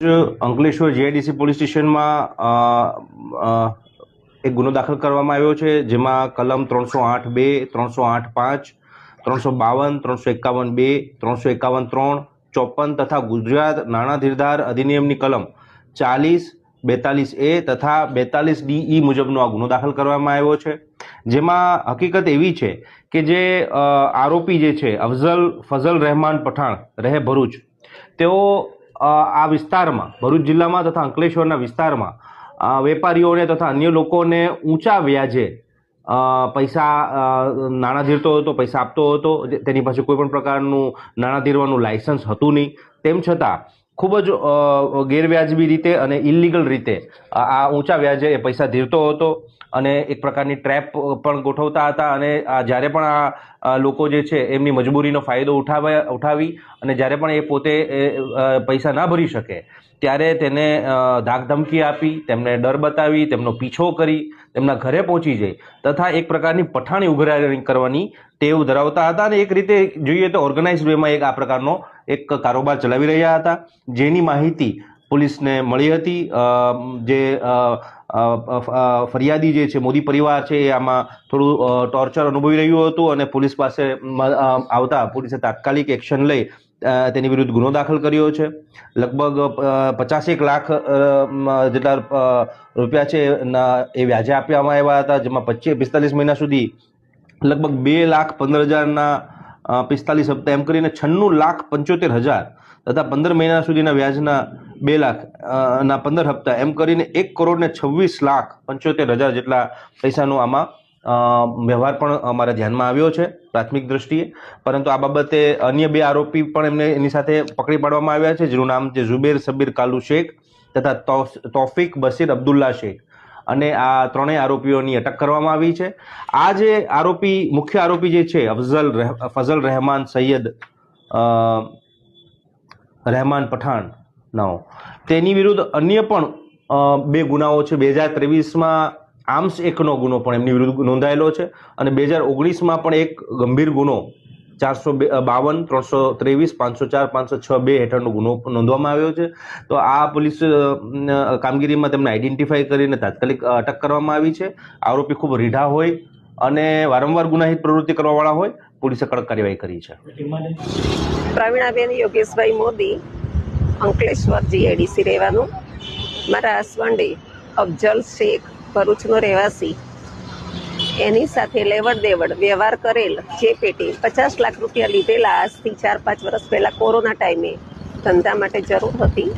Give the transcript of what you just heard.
Ankleshwar GIDC police સ્ટેશનમાં એક ગુનો દાખલ કરવામાં આવ્યો છે, જેમાં કલમ 308(2), 308(5), 352, 351(2), 351(3), 54 તથા ગુજરાત નાણાં ધીરધાર અધિનિયમની કલમ 40, 42A તથા 42DE મુજબનો આ ગુનો દાખલ કરવામાં આવ્યો છે, જેમાં હકીકત એવી છે કે જે આરોપી જે છે અફઝલ ફઝલ રહેમાન પઠાણ રહે ભરૂચ, તેઓ આ વિસ્તારમાં ભરૂચ જિલ્લામાં તથા અંકલેશ્વરના વિસ્તારમાં વેપારીઓને તથા અન્ય લોકોને ઊંચા વ્યાજે પૈસા નાણાં ધીરતો હતો, પૈસા આપતો હતો. તેની પાસે કોઈ પણ પ્રકારનું નાણાં ધીરવાનું લાયસન્સ હતું નહીં. તેમ છતાં ખૂબ જ ગેરવ્યાજબી રીતે અને ઇલીગલ રીતે આ ઊંચા વ્યાજે એ પૈસા ધીરતો હતો અને એક પ્રકારની ટ્રેપ પણ ગોઠવતા હતા. અને જ્યારે પણ આ લોકો જે છે એમની મજબૂરીનો ફાયદો ઉઠાવી અને જ્યારે પણ એ પોતે પૈસા ના ભરી શકે ત્યારે તેને ધાકધમકી આપી, તેમને ડર બતાવી, તેમનો પીછો કરી, તેમના ઘરે પહોંચી જઈ તથા એક પ્રકારની પઠાણી ઉઘરાણી કરવાની ટેવ ધરાવતા હતા. અને એક રીતે જોઈએ તો ઓર્ગેનાઇઝડ વેમાં એક આ પ્રકારનો એક કારોબાર ચલાવી રહ્યા હતા, જેની માહિતી પોલીસને મળી હતી. જે ફરિયાદી જે છે મોદી પરિવાર છે એ આમાં થોડું ટોર્ચર અનુભવી રહ્યું હતું અને પોલીસ પાસે આવતા પોલીસે તાત્કાલિક એક્શન લઈ તેની વિરુદ્ધ ગુનો દાખલ કર્યો છે. લગભગ 50 લાખ જેટલા રૂપિયા છે એ વ્યાજે આપવામાં આવ્યા હતા, જેમાં 45 મહિના સુધી લગભગ 2,15,000ના 45 હપ્તા એમ કરીને 96,75,000 તથા 15 મહિના સુધીના વ્યાજના 2 લાખના 15 હપ્તા એમ કરીને 1,26,75,000 જેટલા પૈસાનો આમાં વ્યવહાર પણ અમારા ધ્યાનમાં આવ્યો છે પ્રાથમિક દ્રષ્ટિએ. પરંતુ આ બાબતે અન્ય 2 આરોપી પણ એની સાથે પકડી પાડવામાં આવ્યા છે, જેનું નામ છે ઝુબેર સબીર કાલુ શેખ તથા તૌફિક બશીર અબ્દુલ્લા શેખ. અને આ ત્રણેય આરોપીઓની અટક કરવામાં આવી છે. આ જે મુખ્ય આરોપી જે છે ફઝલ રહેમાન સૈયદ રહેમાન પઠાણનો, તેની વિરુદ્ધ અન્ય પણ 2 ગુનાઓ છે. 2023માં આર્મ્સ એક્ટનો ગુનો પણ એમની વિરુદ્ધ નોંધાયેલો છે અને 2019માં પણ એક ગંભીર ગુનો 452, 323, 504, 506(2) હેઠળનો ગુનો નોંધવામાં આવ્યો છે. તો આ પોલીસ કામગીરીમાં તેમને આઈડેન્ટિફાઈ કરીને તાત્કાલિક અટક કરવામાં આવી છે. આરોપી ખૂબ રીઢા હોય અને વારંવાર ગુનાહિત પ્રવૃત્તિ કરવાવાળા હોય, પોલીસે કડક કાર્યવાહી કરી છે. પ્રવીણાબેન યોગેશભાઈ મોદી, અંકલેશ્વર જીઆઈડીસી રહેવાનું. મારા હસબન્ડે અફઝલ શેખ ભરૂચનો રહેવાસી, એની સાથે લેવડ દેવડ વ્યવહાર કરેલ જે પેટે 50 લાખ રૂપિયા લીધેલા આજથી 4-5 વર્ષ પહેલાં કોરોના ટાઈમે ધંધા માટે જરૂર હતી.